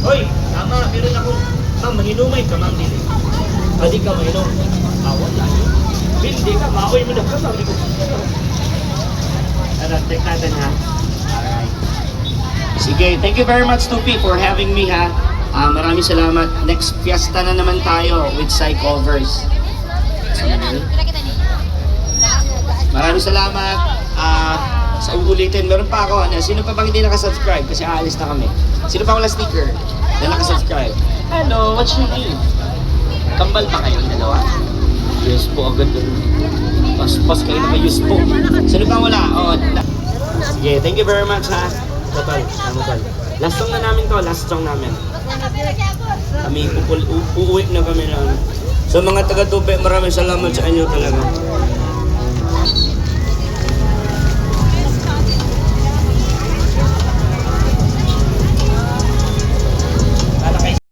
Hoy, tama, meron ako. Ma'am, mahinumay ka, ma'am, dili. Pwede ka mahinom. Wala yun. Hindi ka, maoy mo na ka, sabi ko. Ano, check natin ha. Alright. Sige, thank you very much, Tupi, for having me ha. Maraming salamat. Next fiesta na naman tayo with Psy Covers. Maraming salamat. Sa uulitin, meron pa ako. Sino pa bang hindi nakasubscribe? Kasi aalis na kami. Sino pa wala sticker na nakasubscribe? Hello, what's your name? Kambal pa kayong dalawa? Yes po, agad doon. Pas kayo na yes po. Sino pa wala? Sige, thank you very much ha. Total, last song na namin to, last song namin. Kami uuwi na kami na. So mga taga-Tupi, maraming salamat sa inyo talaga.